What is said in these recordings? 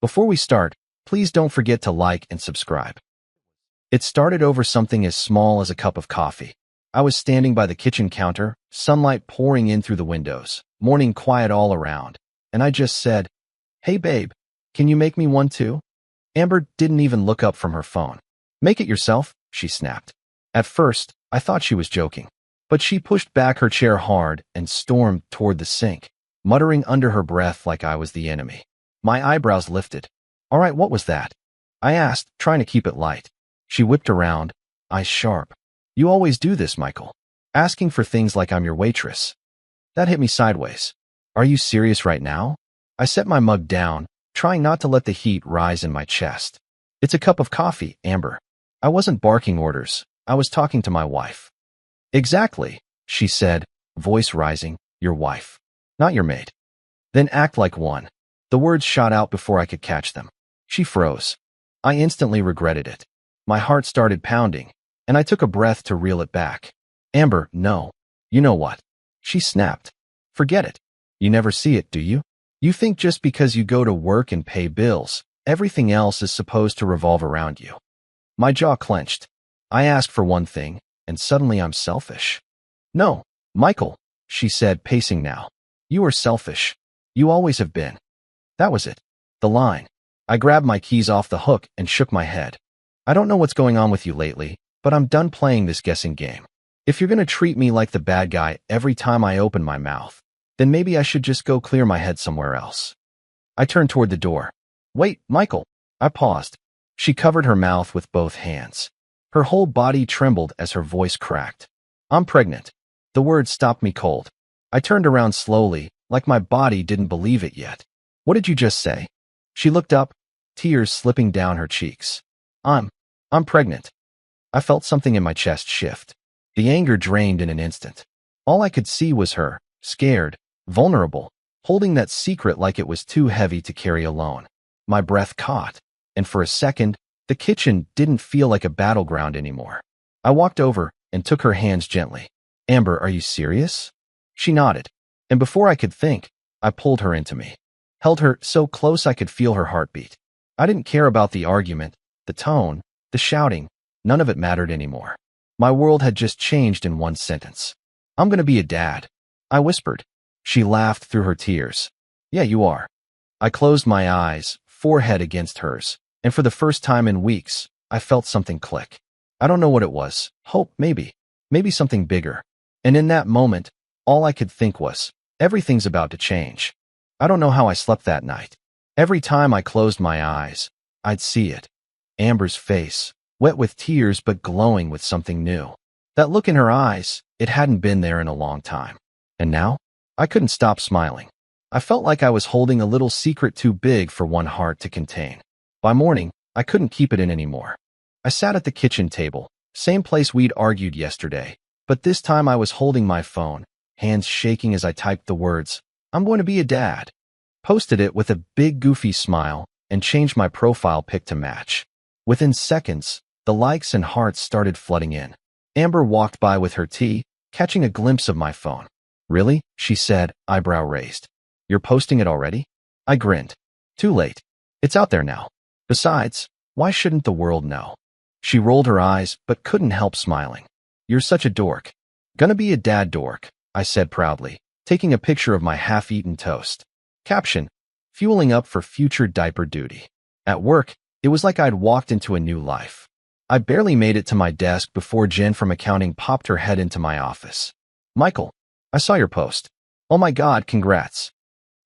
Before we start, please don't forget to like and subscribe. It started over something as small as a cup of coffee. I was standing by the kitchen counter, sunlight pouring in through the windows, morning quiet all around, and I just said, "Hey babe, can you make me one too?" Amber didn't even look up from her phone. "Make it yourself," she snapped. At first, I thought she was joking, but she pushed back her chair hard and stormed toward the sink, muttering under her breath like I was the enemy. My eyebrows lifted. "All right, what was that?" I asked, trying to keep it light. She whipped around, eyes sharp. "You always do this, Michael. Asking for things like I'm your waitress." That hit me sideways. "Are you serious right now?" I set my mug down, trying not to let the heat rise in my chest. "It's a cup of coffee, Amber." I wasn't barking orders. I was talking to my wife. "Exactly," she said, voice rising. "Your wife, not your maid." "Then act like one." The words shot out before I could catch them. She froze. I instantly regretted it. My heart started pounding, and I took a breath to reel it back. "Amber, no. You know what?" She snapped. "Forget it. You never see it, do you? You think just because you go to work and pay bills, everything else is supposed to revolve around you." My jaw clenched. I asked for one thing, and suddenly I'm selfish. "No, Michael," she said, pacing now. "You are selfish. You always have been." That was it. The line. I grabbed my keys off the hook and shook my head. "I don't know what's going on with you lately, but I'm done playing this guessing game. If you're going to treat me like the bad guy every time I open my mouth, then maybe I should just go clear my head somewhere else." I turned toward the door. "Wait, Michael." I paused. She covered her mouth with both hands. Her whole body trembled as her voice cracked. "I'm pregnant." The words stopped me cold. I turned around slowly, like my body didn't believe it yet. "What did you just say?" She looked up, tears slipping down her cheeks. I'm pregnant." I felt something in my chest shift. The anger drained in an instant. All I could see was her, scared, vulnerable, holding that secret like it was too heavy to carry alone. My breath caught, and for a second, the kitchen didn't feel like a battleground anymore. I walked over and took her hands gently. "Amber, are you serious?" She nodded, and before I could think, I pulled her into me. Held her so close I could feel her heartbeat. I didn't care about the argument, the tone, the shouting. None of it mattered anymore. My world had just changed in one sentence. "I'm gonna be a dad," I whispered. She laughed through her tears. "Yeah, you are." I closed my eyes, forehead against hers, and for the first time in weeks, I felt something click. I don't know what it was. Hope, maybe. Maybe something bigger. And in that moment, all I could think was, everything's about to change. I don't know how I slept that night. Every time I closed my eyes, I'd see it. Amber's face, wet with tears but glowing with something new. That look in her eyes, it hadn't been there in a long time. And now, I couldn't stop smiling. I felt like I was holding a little secret too big for one heart to contain. By morning, I couldn't keep it in anymore. I sat at the kitchen table, same place we'd argued yesterday, but this time I was holding my phone, hands shaking as I typed the words, "I'm going to be a dad." Posted it with a big goofy smile and changed my profile pic to match. Within seconds, the likes and hearts started flooding in. Amber walked by with her tea, catching a glimpse of my phone. "Really?" she said, eyebrow raised. "You're posting it already?" I grinned. "Too late. It's out there now. Besides, why shouldn't the world know?" She rolled her eyes but couldn't help smiling. "You're such a dork." "Gonna be a dad dork," I said proudly, taking a picture of my half-eaten toast. Caption: "Fueling up for future diaper duty." At work, it was like I'd walked into a new life. I barely made it to my desk before Jen from accounting popped her head into my office. "Michael, I saw your post. Oh my God, congrats."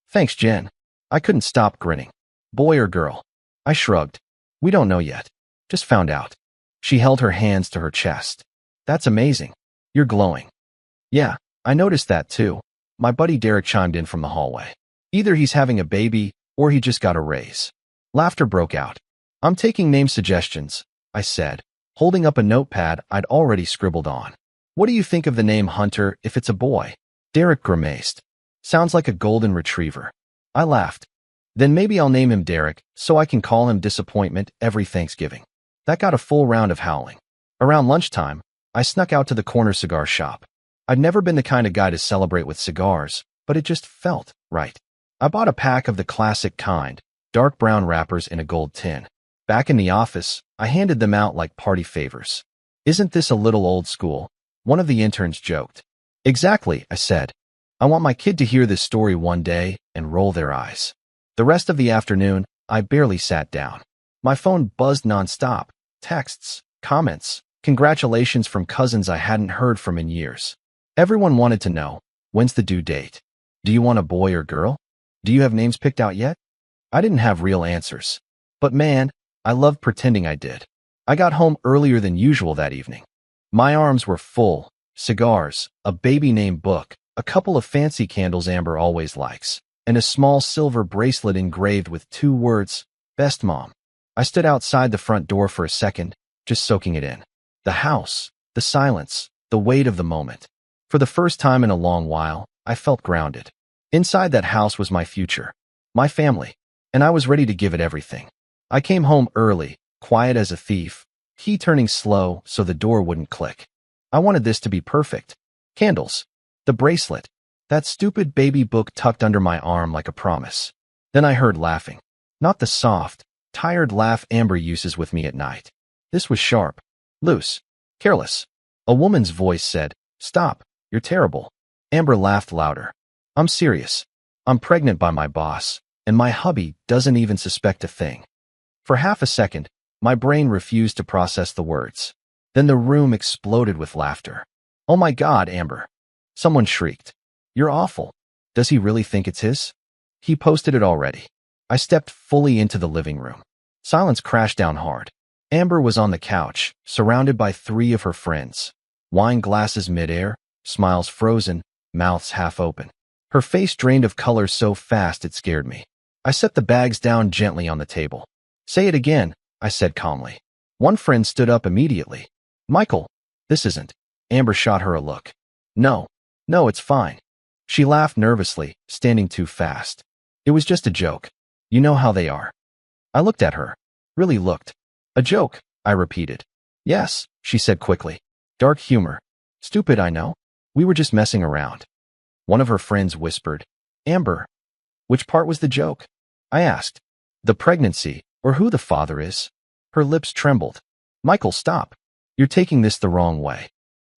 "Thanks, Jen." I couldn't stop grinning. "Boy or girl?" I shrugged. "We don't know yet. Just found out." She held her hands to her chest. "That's amazing. You're glowing." "Yeah, I noticed that too." My buddy Derek chimed in from the hallway. "Either he's having a baby, or he just got a raise." Laughter broke out. "I'm taking name suggestions," I said, holding up a notepad I'd already scribbled on. "What do you think of the name Hunter if it's a boy?" Derek grimaced. "Sounds like a golden retriever." I laughed. "Then maybe I'll name him Derek, so I can call him Disappointment every Thanksgiving." That got a full round of howling. Around lunchtime, I snuck out to the corner cigar shop. I'd never been the kind of guy to celebrate with cigars, but it just felt right. I bought a pack of the classic kind, dark brown wrappers in a gold tin. Back in the office, I handed them out like party favors. Isn't this a little old school? One of the interns joked. Exactly, I said. I want my kid to hear this story one day and roll their eyes. The rest of the afternoon, I barely sat down. My phone buzzed nonstop. Texts, comments, congratulations from cousins I hadn't heard from in years. Everyone wanted to know, when's the due date? Do you want a boy or girl? Do you have names picked out yet? I didn't have real answers. But man, I loved pretending I did. I got home earlier than usual that evening. My arms were full. Cigars, a baby name book, a couple of fancy candles Amber always likes, and a small silver bracelet engraved with 2 words, Best Mom. I stood outside the front door for a second, just soaking it in. The house, the silence, the weight of the moment. For the first time in a long while, I felt grounded. Inside that house was my future, my family, and I was ready to give it everything. I came home early, quiet as a thief, key turning slow so the door wouldn't click. I wanted this to be perfect. Candles, the bracelet, that stupid baby book tucked under my arm like a promise. Then I heard laughing. Not the soft, tired laugh Amber uses with me at night. This was sharp, loose, careless. A woman's voice said, "Stop, you're terrible." Amber laughed louder. "I'm serious. I'm pregnant by my boss, and my hubby doesn't even suspect a thing." For half a second, my brain refused to process the words. Then the room exploded with laughter. "Oh my God, Amber!" Someone shrieked. "You're awful. Does he really think it's his?" He posted it already. I stepped fully into the living room. Silence crashed down hard. Amber was on the couch, surrounded by 3 of her friends. Wine glasses midair, smiles frozen, mouths half open. Her face drained of color so fast it scared me. I set the bags down gently on the table. "Say it again," I said calmly. One friend stood up immediately. "Michael, this isn't." Amber shot her a look. No, it's fine." She laughed nervously, standing too fast. "It was just a joke. You know how they are." I looked at her. Really looked. "A joke," I repeated. "Yes," she said quickly. "Dark humor. Stupid, I know. We were just messing around." One of her friends whispered, "Amber, which part was the joke?" I asked. "The pregnancy, or who the father is." Her lips trembled. "Michael, stop. You're taking this the wrong way."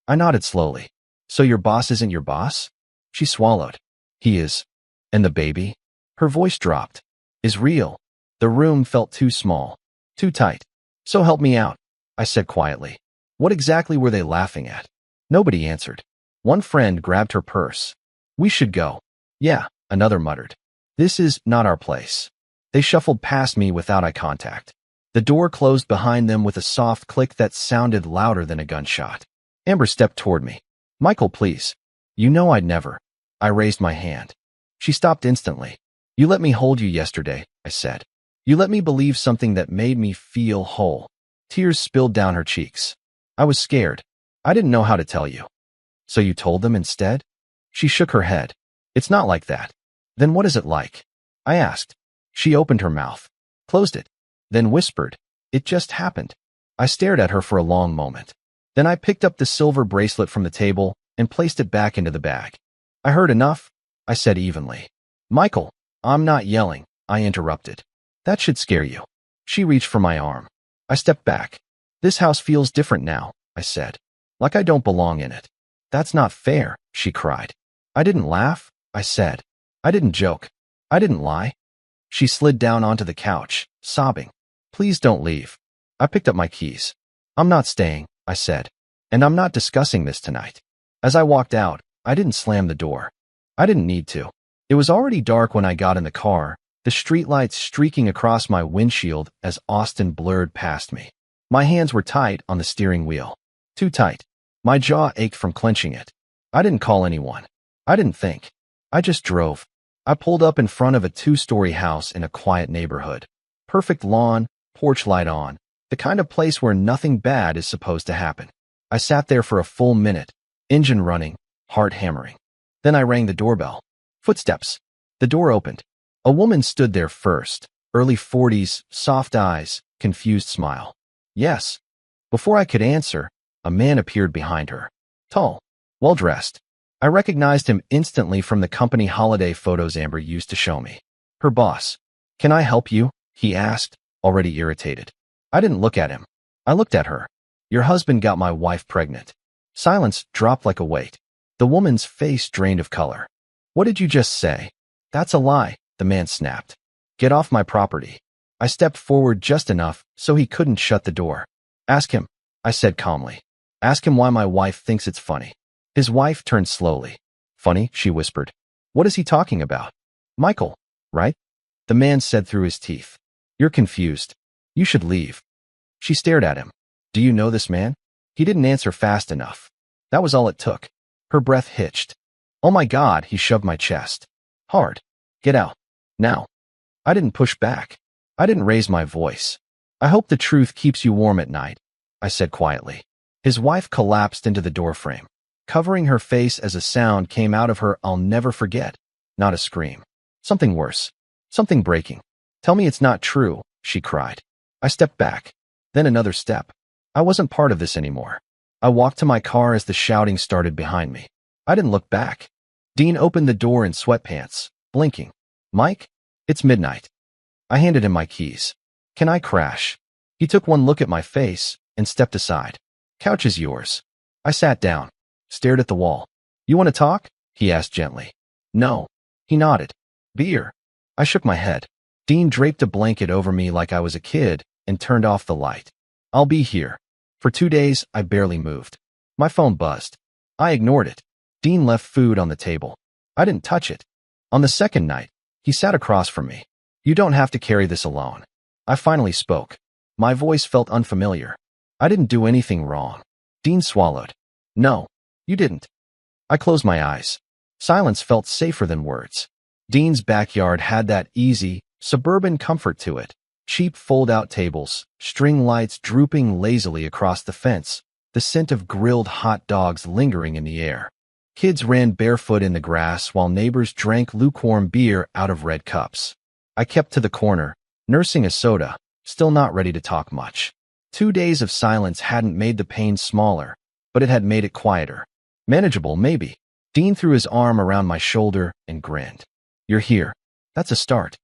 I nodded slowly. "So your boss isn't your boss?" She swallowed. "He is." "And the baby?" Her voice dropped. "Is real." The room felt too small, too tight. "So help me out," I said quietly. "What exactly were they laughing at?" Nobody answered. One friend grabbed her purse. "We should go." "Yeah," another muttered. "This is not our place." They shuffled past me without eye contact. The door closed behind them with a soft click that sounded louder than a gunshot. Amber stepped toward me. "Michael, please. You know I'd never." I raised my hand. She stopped instantly. "You let me hold you yesterday," I said. "You let me believe something that made me feel whole." Tears spilled down her cheeks. "I was scared. I didn't know how to tell you." "So you told them instead?" She shook her head. "It's not like that." "Then what is it like?" I asked. She opened her mouth, closed it, then whispered, "It just happened." I stared at her for a long moment. Then I picked up the silver bracelet from the table and placed it back into the bag. "I heard enough," I said evenly. "Michael, I'm not yelling," I interrupted. "That should scare you." She reached for my arm. I stepped back. "This house feels different now," I said. "Like I don't belong in it." "That's not fair," she cried. "I didn't laugh," I said. "I didn't joke. I didn't lie." She slid down onto the couch, sobbing. "Please don't leave." I picked up my keys. "I'm not staying," I said. "And I'm not discussing this tonight." As I walked out, I didn't slam the door. I didn't need to. It was already dark when I got in the car, the streetlights streaking across my windshield as Austin blurred past me. My hands were tight on the steering wheel. Too tight. My jaw ached from clenching it. I didn't call anyone. I didn't think. I just drove. I pulled up in front of a 2-story house in a quiet neighborhood. Perfect lawn, porch light on, the kind of place where nothing bad is supposed to happen. I sat there for a full minute, engine running, heart hammering. Then I rang the doorbell. Footsteps. The door opened. A woman stood there first, early 40s, soft eyes, confused smile. "Yes." Before I could answer, a man appeared behind her. Tall, well-dressed. I recognized him instantly from the company holiday photos Amber used to show me. Her boss. Can I help you? He asked, already irritated. I didn't look at him. I looked at her. Your husband got my wife pregnant. Silence dropped like a weight. The woman's face drained of color. What did you just say? That's a lie, the man snapped. Get off my property. I stepped forward just enough so he couldn't shut the door. Ask him, I said calmly. Ask him why my wife thinks it's funny. His wife turned slowly. Funny, she whispered. What is he talking about? Michael, right? The man said through his teeth. You're confused. You should leave. She stared at him. Do you know this man? He didn't answer fast enough. That was all it took. Her breath hitched. Oh my God, he shoved my chest. Hard. Get out. Now. I didn't push back. I didn't raise my voice. I hope the truth keeps you warm at night, I said quietly. His wife collapsed into the doorframe, covering her face as a sound came out of her I'll never forget. Not a scream. Something worse. Something breaking. Tell me it's not true, she cried. I stepped back. Then another step. I wasn't part of this anymore. I walked to my car as the shouting started behind me. I didn't look back. Dean opened the door in sweatpants, blinking. Mike? It's midnight. I handed him my keys. Can I crash? He took one look at my face and stepped aside. Couch is yours. I sat down, stared at the wall. You want to talk? He asked gently. No. He nodded. Beer. I shook my head. Dean draped a blanket over me like I was a kid and turned off the light. I'll be here. For 2 days, I barely moved. My phone buzzed. I ignored it. Dean left food on the table. I didn't touch it. On the second night, he sat across from me. You don't have to carry this alone. I finally spoke. My voice felt unfamiliar. I didn't do anything wrong. Dean swallowed. No, you didn't. I closed my eyes. Silence felt safer than words. Dean's backyard had that easy, suburban comfort to it. Cheap fold-out tables, string lights drooping lazily across the fence, the scent of grilled hot dogs lingering in the air. Kids ran barefoot in the grass while neighbors drank lukewarm beer out of red cups. I kept to the corner, nursing a soda, still not ready to talk much. 2 days of silence hadn't made the pain smaller, but it had made it quieter. Manageable, maybe. Dean threw his arm around my shoulder and grinned. You're here. That's a start.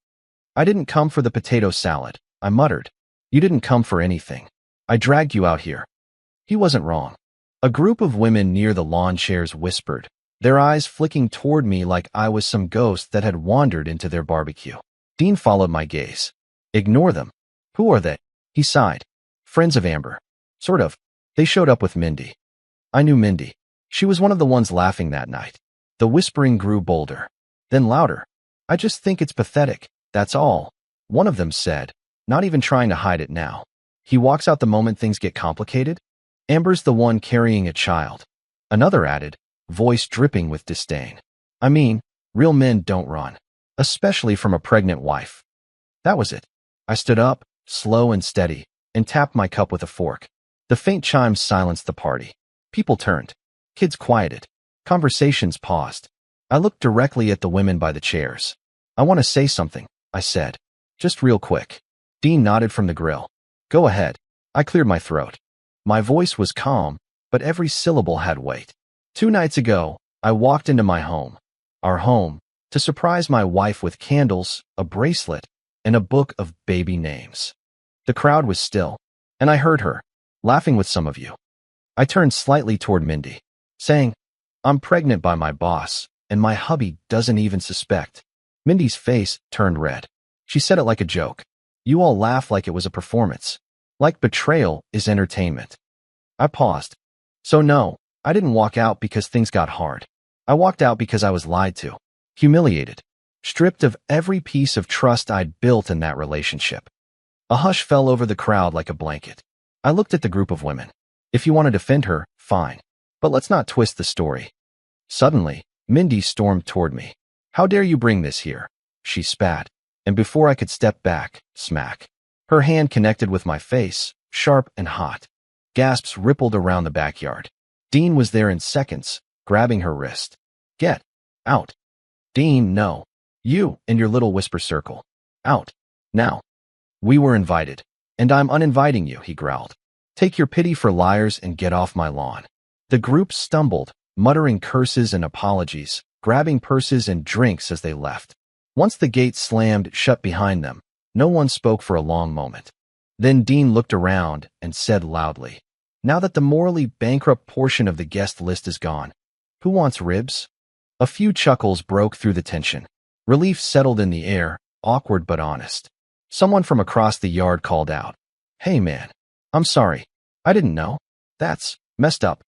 I didn't come for the potato salad, I muttered. You didn't come for anything. I dragged you out here. He wasn't wrong. A group of women near the lawn chairs whispered, their eyes flicking toward me like I was some ghost that had wandered into their barbecue. Dean followed my gaze. Ignore them. Who are they? He sighed. Friends of Amber. Sort of. They showed up with Mindy. I knew Mindy. She was one of the ones laughing that night. The whispering grew bolder. Then louder. I just think it's pathetic, that's all. One of them said, not even trying to hide it now. He walks out the moment things get complicated? Amber's the one carrying a child. Another added, voice dripping with disdain. I mean, real men don't run. Especially from a pregnant wife. That was it. I stood up, slow and steady, and tapped my cup with a fork. The faint chimes silenced the party. People turned. Kids quieted. Conversations paused. I looked directly at the women by the chairs. I want to say something, I said. Just real quick. Dean nodded from the grill. Go ahead. I cleared my throat. My voice was calm, but every syllable had weight. 2 nights ago, I walked into my home. Our home. To surprise my wife with candles, a bracelet, and a book of baby names. The crowd was still, and I heard her, laughing with some of you. I turned slightly toward Mindy, saying, I'm pregnant by my boss, and my hubby doesn't even suspect. Mindy's face turned red. She said it like a joke. You all laugh like it was a performance. Like betrayal is entertainment. I paused. So no, I didn't walk out because things got hard. I walked out because I was lied to. Humiliated, stripped of every piece of trust I'd built in that relationship. A hush fell over the crowd like a blanket. I looked at the group of women. If you want to defend her, fine. But let's not twist the story. Suddenly, Mindy stormed toward me. How dare you bring this here? She spat, and before I could step back, smack. Her hand connected with my face, sharp and hot. Gasps rippled around the backyard. Dean was there in seconds, grabbing her wrist. Get out. Dean, no. You and your little whisper circle. Out. Now. We were invited. And I'm uninviting you, he growled. Take your pity for liars and get off my lawn. The group stumbled, muttering curses and apologies, grabbing purses and drinks as they left. Once the gate slammed shut behind them, no one spoke for a long moment. Then Dean looked around and said loudly, "Now that the morally bankrupt portion of the guest list is gone, who wants ribs?" A few chuckles broke through the tension. Relief settled in the air, awkward but honest. Someone from across the yard called out, "Hey man, I'm sorry. I didn't know. That's messed up."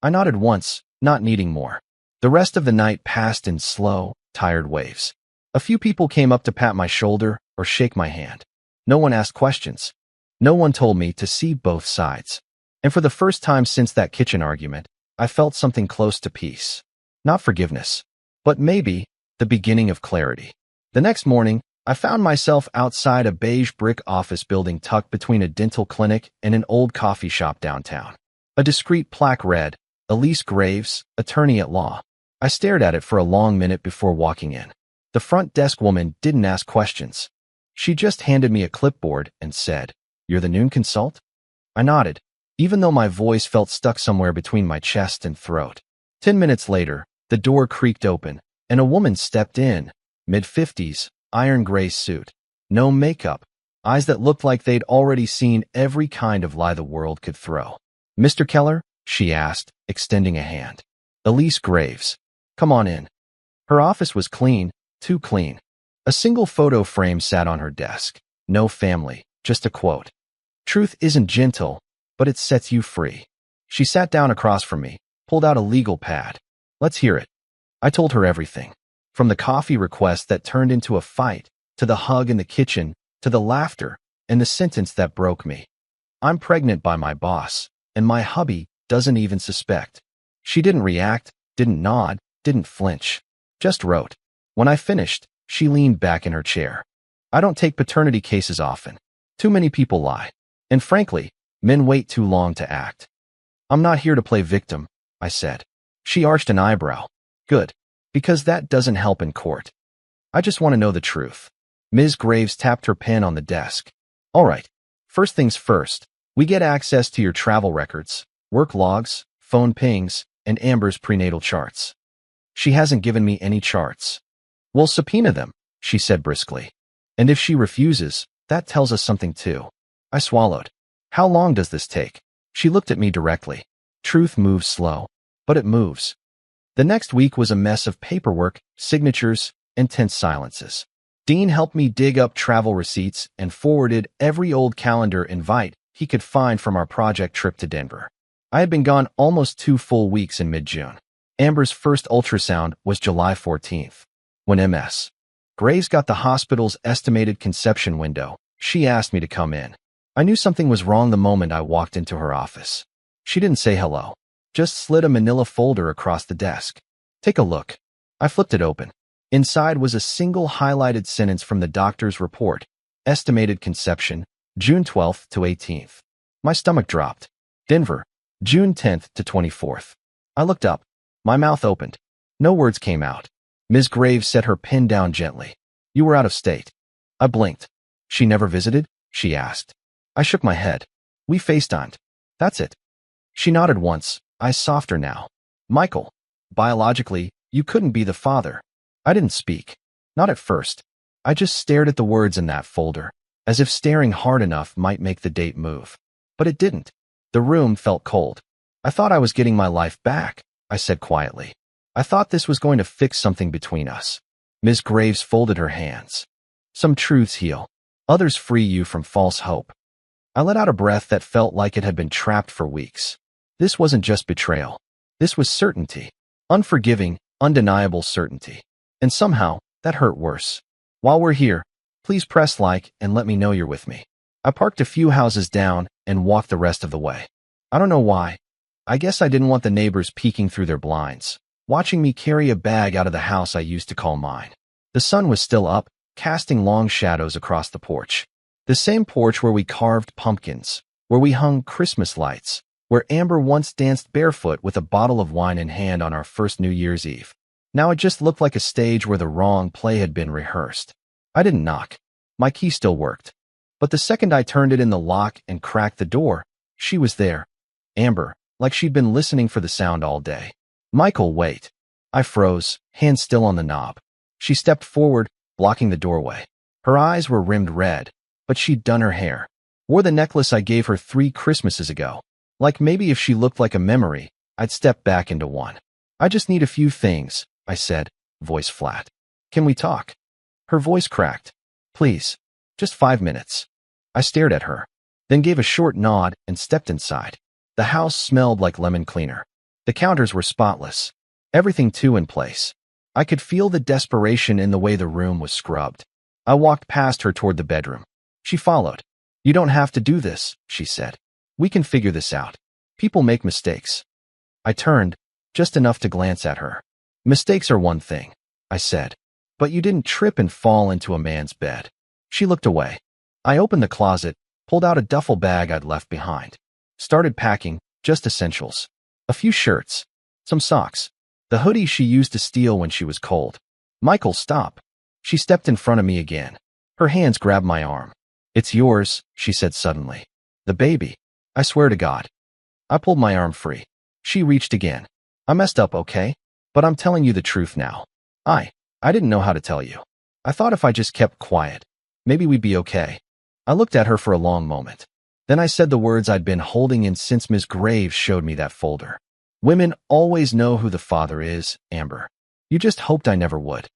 I nodded once, not needing more. The rest of the night passed in slow, tired waves. A few people came up to pat my shoulder or shake my hand. No one asked questions. No one told me to see both sides. And for the first time since that kitchen argument, I felt something close to peace. Not forgiveness, but maybe the beginning of clarity. The next morning, I found myself outside a beige brick office building tucked between a dental clinic and an old coffee shop downtown. A discreet plaque read, "Elise Graves, Attorney at Law." I stared at it for a long minute before walking in. The front desk woman didn't ask questions. She just handed me a clipboard and said, "You're the noon consult?" I nodded, even though my voice felt stuck somewhere between my chest and throat. 10 minutes later, the door creaked open, and a woman stepped in, mid-50s, iron gray suit. No makeup, eyes that looked like they'd already seen every kind of lie the world could throw. "Mr. Keller?" she asked, extending a hand. "Elise Graves. Come on in." Her office was clean, too clean. A single photo frame sat on her desk. No family, just a quote. "Truth isn't gentle, but it sets you free." She sat down across from me, pulled out a legal pad. "Let's hear it." I told her everything. From the coffee request that turned into a fight, to the hug in the kitchen, to the laughter, and the sentence that broke me. "I'm pregnant by my boss, and my hubby doesn't even suspect." She didn't react, didn't nod, didn't flinch. Just wrote. When I finished, she leaned back in her chair. "I don't take paternity cases often. Too many people lie. And frankly, men wait too long to act." "I'm not here to play victim," I said. She arched an eyebrow. "Good. Because that doesn't help in court. I just want to know the truth." Ms. Graves tapped her pen on the desk. "All right. First things first. We get access to your travel records, work logs, phone pings, and Amber's prenatal charts." "She hasn't given me any charts." "We'll subpoena them," she said briskly. "And if she refuses, that tells us something too." I swallowed. "How long does this take?" She looked at me directly. Truth moves slow, but it moves. The next week was a mess of paperwork, signatures, and tense silences. Dean helped me dig up travel receipts and forwarded every old calendar invite he could find from our project trip to Denver. I had been gone almost 2 full weeks in mid-June. Amber's first ultrasound was July 14th. When Ms. Graves got the hospital's estimated conception window, she asked me to come in. I knew something was wrong the moment I walked into her office. She didn't say hello, just slid a manila folder across the desk. "Take a look." I flipped it open. Inside was a single highlighted sentence from the doctor's report. Estimated conception, June 12th to 18th. My stomach dropped. Denver, June 10th to 24th. I looked up. My mouth opened. No words came out. Ms. Graves set her pen down gently. "You were out of state." I blinked. "She never visited?" she asked. I shook my head. "We FaceTimed. That's it." She nodded once, eyes softer now. "Michael, biologically, you couldn't be the father." I didn't speak. Not at first. I just stared at the words in that folder, as if staring hard enough might make the date move. But it didn't. The room felt cold. "I thought I was getting my life back," I said quietly. "I thought this was going to fix something between us." Ms. Graves folded her hands. "Some truths heal. Others free you from false hope." I let out a breath that felt like it had been trapped for weeks. This wasn't just betrayal. This was certainty. Unforgiving, undeniable certainty. And somehow, that hurt worse. "While we're here, please press like and let me know you're with me." I parked a few houses down and walked the rest of the way. I don't know why. I guess I didn't want the neighbors peeking through their blinds, watching me carry a bag out of the house I used to call mine. The sun was still up, casting long shadows across the porch. The same porch where we carved pumpkins, where we hung Christmas lights, where Amber once danced barefoot with a bottle of wine in hand on our first New Year's Eve. Now it just looked like a stage where the wrong play had been rehearsed. I didn't knock. My key still worked. But the second I turned it in the lock and cracked the door, she was there. Amber, like she'd been listening for the sound all day. "Michael, wait." I froze, hand still on the knob. She stepped forward, blocking the doorway. Her eyes were rimmed red, but she'd done her hair. Wore the necklace I gave her 3 Christmases ago. Like maybe if she looked like a memory, I'd step back into one. I just need a few things, I said, voice flat. Can we talk? Her voice cracked. Please. Just 5 minutes. I stared at her, then gave a short nod and stepped inside. The house smelled like lemon cleaner. The counters were spotless. Everything too in place. I could feel the desperation in the way the room was scrubbed. I walked past her toward the bedroom. She followed. You don't have to do this, she said. We can figure this out. People make mistakes. I turned, just enough to glance at her. Mistakes are one thing, I said. But you didn't trip and fall into a man's bed. She looked away. I opened the closet, pulled out a duffel bag I'd left behind. Started packing, just essentials. A few shirts. Some socks. The hoodie she used to steal when she was cold. Michael, stop. She stepped in front of me again. Her hands grabbed my arm. It's yours, she said suddenly. The baby. I swear to God. I pulled my arm free. She reached again. I messed up, okay? But I'm telling you the truth now. I didn't know how to tell you. I thought if I just kept quiet, maybe we'd be okay. I looked at her for a long moment. Then I said the words I'd been holding in since Ms. Graves showed me that folder. Women always know who the father is, Amber. You just hoped I never would.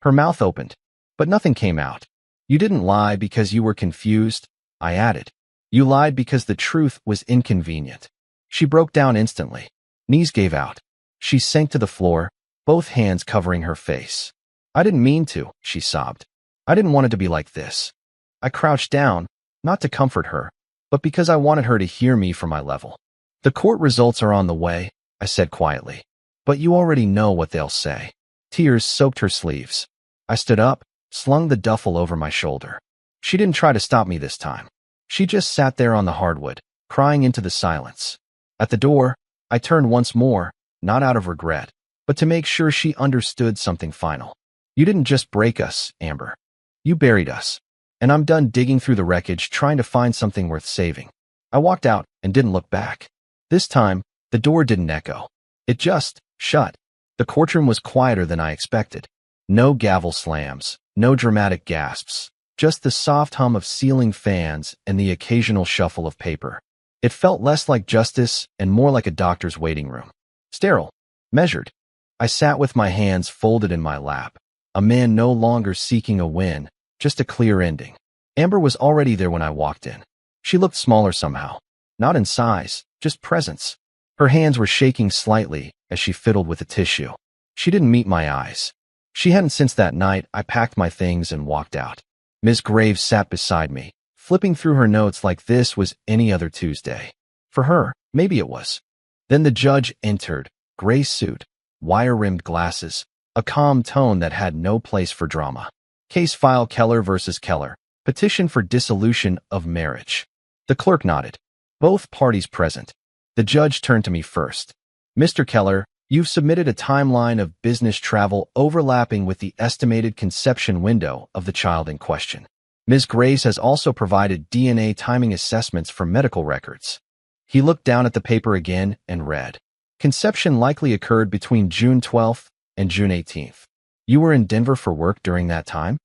Her mouth opened, but nothing came out. You didn't lie because you were confused, I added. You lied because the truth was inconvenient. She broke down instantly. Knees gave out. She sank to the floor, both hands covering her face. I didn't mean to, she sobbed. I didn't want it to be like this. I crouched down, not to comfort her, but because I wanted her to hear me from my level. The court results are on the way, I said quietly. But you already know what they'll say. Tears soaked her sleeves. I stood up, slung the duffel over my shoulder. She didn't try to stop me this time. She just sat there on the hardwood, crying into the silence. At the door, I turned once more, not out of regret, but to make sure she understood something final. You didn't just break us, Amber. You buried us. And I'm done digging through the wreckage trying to find something worth saving. I walked out and didn't look back. This time, the door didn't echo. It just shut. The courtroom was quieter than I expected. No gavel slams, no dramatic gasps, just the soft hum of ceiling fans and the occasional shuffle of paper. It felt less like justice and more like a doctor's waiting room. Sterile. Measured. I sat with my hands folded in my lap. A man no longer seeking a win, just a clear ending. Amber was already there when I walked in. She looked smaller somehow. Not in size, just presence. Her hands were shaking slightly as she fiddled with the tissue. She didn't meet my eyes. She hadn't since that night. I packed my things and walked out. Ms. Graves sat beside me, flipping through her notes like this was any other Tuesday. For her, maybe it was. Then the judge entered, gray suit, wire-rimmed glasses, a calm tone that had no place for drama. Case file Keller versus Keller. Petition for dissolution of marriage. The clerk nodded. Both parties present. The judge turned to me first. Mr. Keller, you've submitted a timeline of business travel overlapping with the estimated conception window of the child in question. Ms. Graves has also provided DNA timing assessments from medical records. He looked down at the paper again and read. Conception likely occurred between June 12th and June 18th. You were in Denver for work during that time?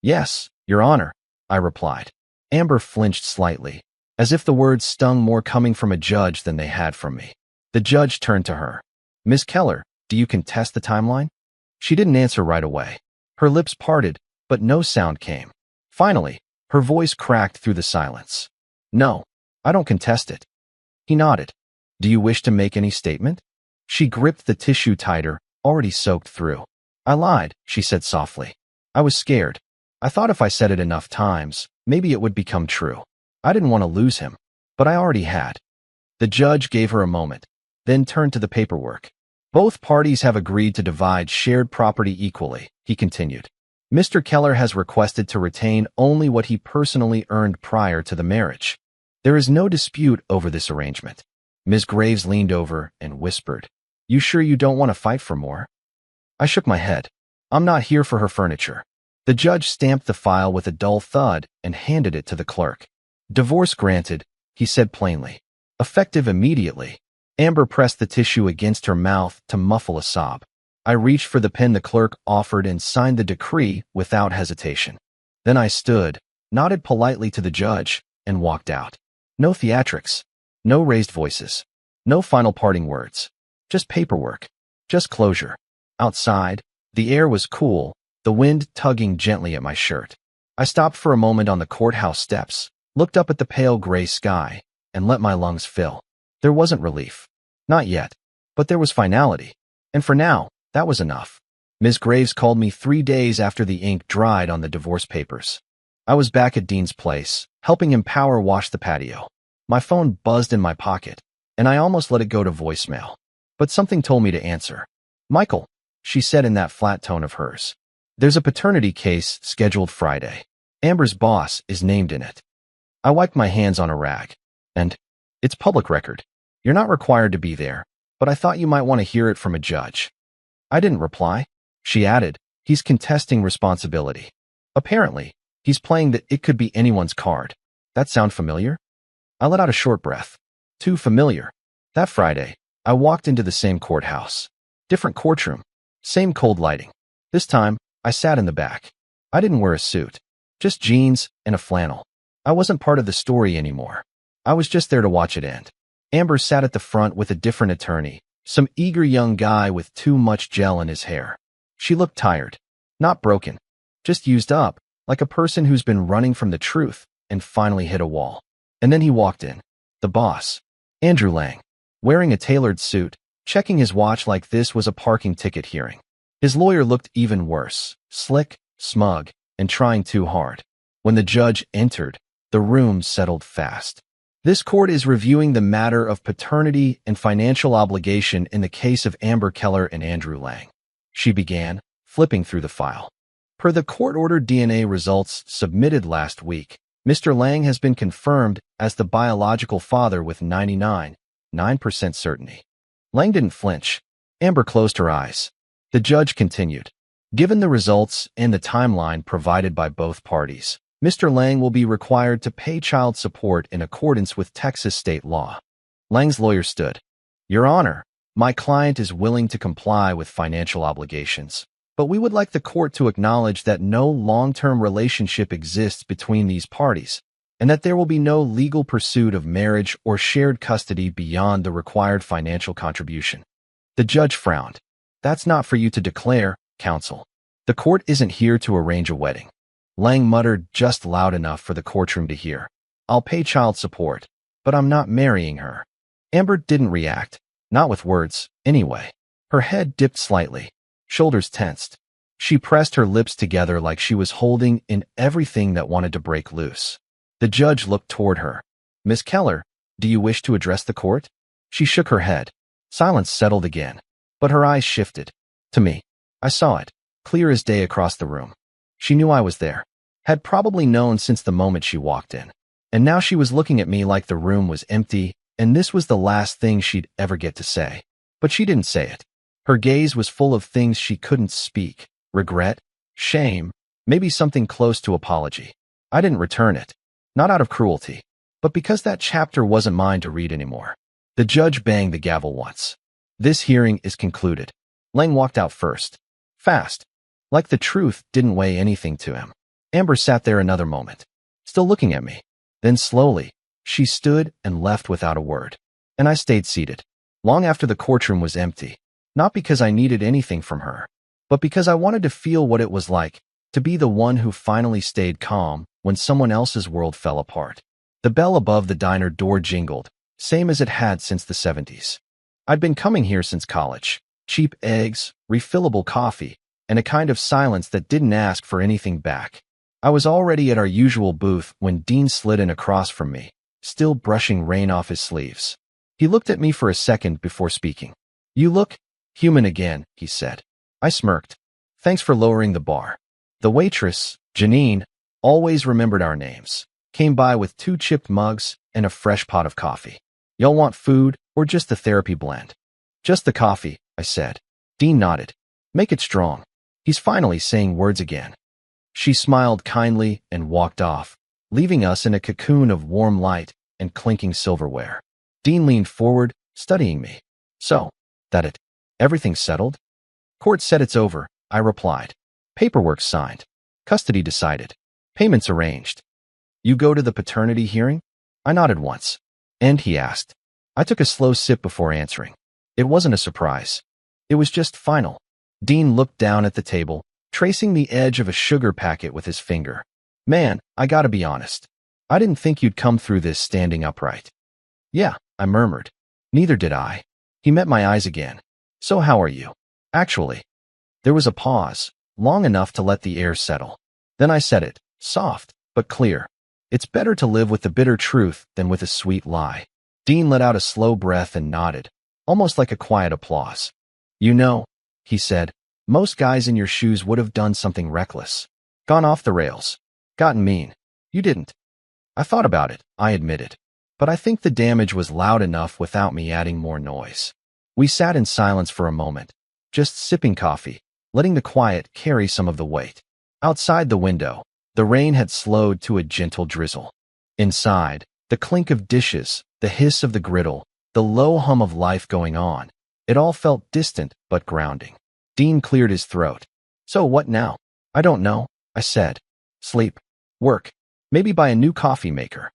Yes, Your Honor, I replied. Amber flinched slightly, as if the words stung more coming from a judge than they had from me. The judge turned to her. Ms. Keller, do you contest the timeline? She didn't answer right away. Her lips parted, but no sound came. Finally, her voice cracked through the silence. No, I don't contest it. He nodded. Do you wish to make any statement? She gripped the tissue tighter, already soaked through. I lied, she said softly. I was scared. I thought if I said it enough times, maybe it would become true. I didn't want to lose him, but I already had. The judge gave her a moment, then turned to the paperwork. Both parties have agreed to divide shared property equally, he continued. Mr. Keller has requested to retain only what he personally earned prior to the marriage. There is no dispute over this arrangement. Ms. Graves leaned over and whispered, You sure you don't want to fight for more? I shook my head. I'm not here for her furniture. The judge stamped the file with a dull thud and handed it to the clerk. Divorce granted, he said plainly. Effective immediately. Amber pressed the tissue against her mouth to muffle a sob. I reached for the pen the clerk offered and signed the decree without hesitation. Then I stood, nodded politely to the judge, and walked out. No theatrics, no raised voices, no final parting words. Just paperwork, just closure. Outside, the air was cool, the wind tugging gently at my shirt. I stopped for a moment on the courthouse steps, looked up at the pale gray sky, and let my lungs fill. There wasn't relief. Not yet. But there was finality. And for now, that was enough. Ms. Graves called me 3 days after the ink dried on the divorce papers. I was back at Dean's place, helping him power wash the patio. My phone buzzed in my pocket, and I almost let it go to voicemail. But something told me to answer. "Michael," she said in that flat tone of hers. "There's a paternity case scheduled Friday. Amber's boss is named in it." I wiped my hands on a rag. "And it's public record. You're not required to be there, but I thought you might want to hear it from a judge." I didn't reply. She added, "He's contesting responsibility. Apparently, he's playing the it could be anyone's card. That sound familiar?" I let out a short breath. Too familiar. That Friday, I walked into the same courthouse. Different courtroom. Same cold lighting. This time, I sat in the back. I didn't wear a suit. Just jeans and a flannel. I wasn't part of the story anymore. I was just there to watch it end. Amber sat at the front with a different attorney, some eager young guy with too much gel in his hair. She looked tired. Not broken. Just used up, like a person who's been running from the truth and finally hit a wall. And then he walked in. The boss. Andrew Lang. Wearing a tailored suit, checking his watch like this was a parking ticket hearing. His lawyer looked even worse. Slick, smug, and trying too hard. When the judge entered, the room settled fast. "This court is reviewing the matter of paternity and financial obligation in the case of Amber Keller and Andrew Lang," she began, flipping through the file. "Per the court-ordered DNA results submitted last week, Mr. Lang has been confirmed as the biological father with 99.9% certainty." Lang didn't flinch. Amber closed her eyes. The judge continued. "Given the results and the timeline provided by both parties, Mr. Lang will be required to pay child support in accordance with Texas state law." Lang's lawyer stood. "Your Honor, my client is willing to comply with financial obligations, but we would like the court to acknowledge that no long-term relationship exists between these parties, and that there will be no legal pursuit of marriage or shared custody beyond the required financial contribution." The judge frowned. "That's not for you to declare, counsel. The court isn't here to arrange a wedding." Lang muttered just loud enough for the courtroom to hear. "I'll pay child support, but I'm not marrying her." Amber didn't react. Not with words, anyway. Her head dipped slightly. Shoulders tensed. She pressed her lips together like she was holding in everything that wanted to break loose. The judge looked toward her. "Miss Keller, do you wish to address the court?" She shook her head. Silence settled again, but her eyes shifted. To me. I saw it, clear as day across the room. She knew I was there. Had probably known since the moment she walked in. And now she was looking at me like the room was empty, and this was the last thing she'd ever get to say. But she didn't say it. Her gaze was full of things she couldn't speak. Regret, shame, maybe something close to apology. I didn't return it. Not out of cruelty, but because that chapter wasn't mine to read anymore. The judge banged the gavel once. "This hearing is concluded." Lang walked out first. Fast. Like the truth didn't weigh anything to him. Amber sat there another moment, still looking at me. Then slowly, she stood and left without a word. And I stayed seated, long after the courtroom was empty. Not because I needed anything from her, but because I wanted to feel what it was like to be the one who finally stayed calm when someone else's world fell apart. The bell above the diner door jingled, same as it had since the 70s. I'd been coming here since college. Cheap eggs, refillable coffee, and a kind of silence that didn't ask for anything back. I was already at our usual booth when Dean slid in across from me, still brushing rain off his sleeves. He looked at me for a second before speaking. "You look human again," he said. I smirked. "Thanks for lowering the bar." The waitress, Janine, always remembered our names, came by with 2 chipped mugs and a fresh pot of coffee. "Y'all want food or just the therapy blend?" "Just the coffee," I said. Dean nodded. "Make it strong." He's finally saying words again. She smiled kindly and walked off, leaving us in a cocoon of warm light and clinking silverware. Dean leaned forward, studying me. "So, that it? Everything settled?" Court said it's over, I replied. Paperwork signed. Custody decided. Payments arranged. You go to the paternity hearing? I nodded once. And he asked. I took a slow sip before answering. It wasn't a surprise. It was just final. Dean looked down at the table, tracing the edge of a sugar packet with his finger. Man, I gotta be honest. I didn't think you'd come through this standing upright. Yeah, I murmured. Neither did I. He met my eyes again. So how are you? Actually. There was a pause, long enough to let the air settle. Then I said it, soft, but clear. It's better to live with the bitter truth than with a sweet lie. Dean let out a slow breath and nodded, almost like a quiet applause. You know, he said, most guys in your shoes would have done something reckless. Gone off the rails. Gotten mean. You didn't. I thought about it, I admitted. But I think the damage was loud enough without me adding more noise. We sat in silence for a moment, just sipping coffee, letting the quiet carry some of the weight. Outside the window, the rain had slowed to a gentle drizzle. Inside, the clink of dishes, the hiss of the griddle, the low hum of life going on, it all felt distant but grounding. Dean cleared his throat. So what now? I don't know, I said. Sleep. Work. Maybe buy a new coffee maker.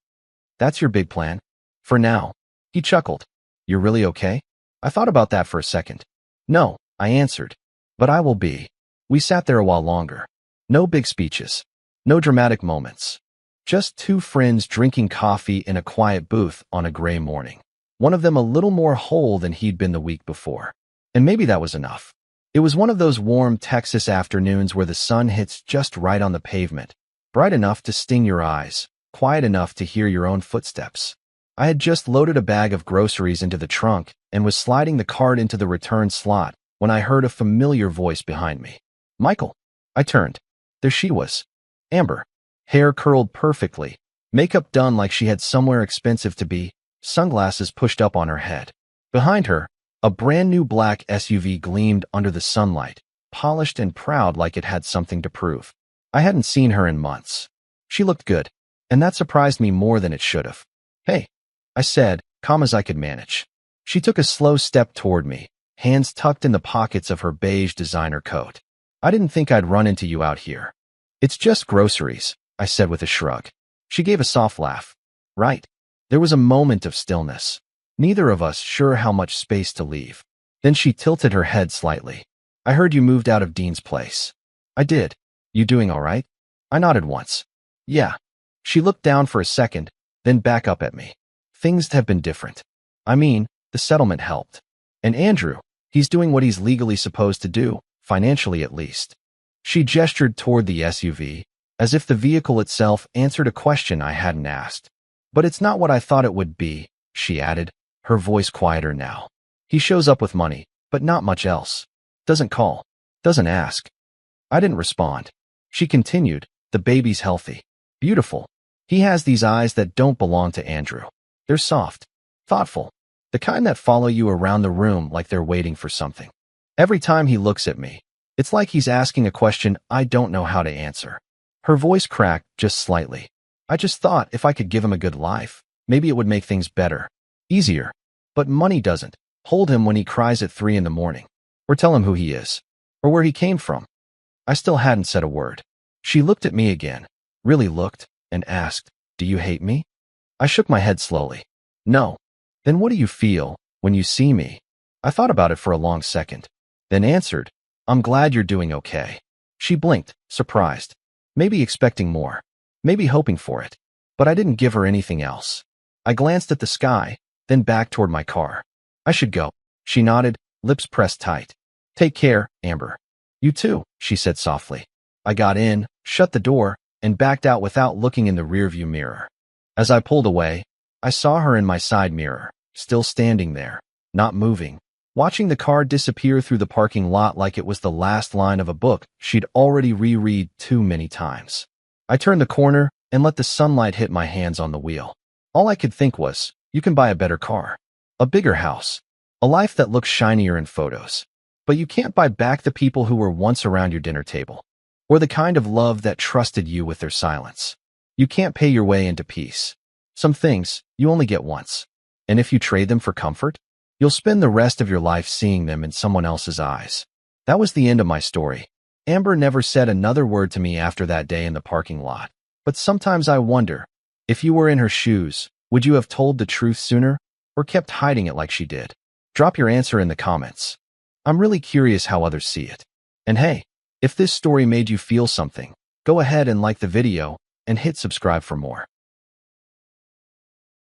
That's your big plan? For now. He chuckled. You're really okay? I thought about that for a second. No, I answered. But I will be. We sat there a while longer. No big speeches. No dramatic moments. Just two friends drinking coffee in a quiet booth on a gray morning. One of them a little more whole than he'd been the week before. And maybe that was enough. It was one of those warm Texas afternoons where the sun hits just right on the pavement, bright enough to sting your eyes, quiet enough to hear your own footsteps. I had just loaded a bag of groceries into the trunk and was sliding the cart into the return slot when I heard a familiar voice behind me. Michael. I turned. There she was. Amber. Hair curled perfectly, makeup done like she had somewhere expensive to be, sunglasses pushed up on her head. Behind her, a brand new black SUV gleamed under the sunlight, polished and proud like it had something to prove. I hadn't seen her in months. She looked good, and that surprised me more than it should have. Hey, I said, calm as I could manage. She took a slow step toward me, hands tucked in the pockets of her beige designer coat. I didn't think I'd run into you out here. It's just groceries, I said with a shrug. She gave a soft laugh. Right. There was a moment of stillness, neither of us sure how much space to leave. Then she tilted her head slightly. I heard you moved out of Dean's place. I did. You doing all right? I nodded once. Yeah. She looked down for a second, then back up at me. Things have been different. I mean, the settlement helped. And Andrew, he's doing what he's legally supposed to do, financially at least. She gestured toward the SUV, as if the vehicle itself answered a question I hadn't asked. But it's not what I thought it would be, she added, her voice quieter now. He shows up with money, but not much else. Doesn't call. Doesn't ask. I didn't respond. She continued, the baby's healthy. Beautiful. He has these eyes that don't belong to Andrew. They're soft. Thoughtful. The kind that follow you around the room like they're waiting for something. Every time he looks at me, it's like he's asking a question I don't know how to answer. Her voice cracked just slightly. I just thought if I could give him a good life, maybe it would make things better. Easier. But money doesn't. Hold him when he cries at 3 a.m. Or tell him who he is. Or where he came from. I still hadn't said a word. She looked at me again. Really looked, and asked, do you hate me? I shook my head slowly. No. Then what do you feel when you see me? I thought about it for a long second. Then answered, I'm glad you're doing okay. She blinked, surprised. Maybe expecting more. Maybe hoping for it. But I didn't give her anything else. I glanced at the sky, then back toward my car. I should go. She nodded, lips pressed tight. Take care, Amber. You too, she said softly. I got in, shut the door, and backed out without looking in the rearview mirror. As I pulled away, I saw her in my side mirror, still standing there, not moving, watching the car disappear through the parking lot like it was the last line of a book she'd already reread too many times. I turned the corner and let the sunlight hit my hands on the wheel. All I could think was, you can buy a better car, a bigger house, a life that looks shinier in photos. But you can't buy back the people who were once around your dinner table, or the kind of love that trusted you with their silence. You can't pay your way into peace. Some things you only get once. And if you trade them for comfort, you'll spend the rest of your life seeing them in someone else's eyes. That was the end of my story. Amber never said another word to me after that day in the parking lot. But sometimes I wonder, if you were in her shoes, would you have told the truth sooner or kept hiding it like she did? Drop your answer in the comments. I'm really curious how others see it. And hey, if this story made you feel something, go ahead and like the video and hit subscribe for more.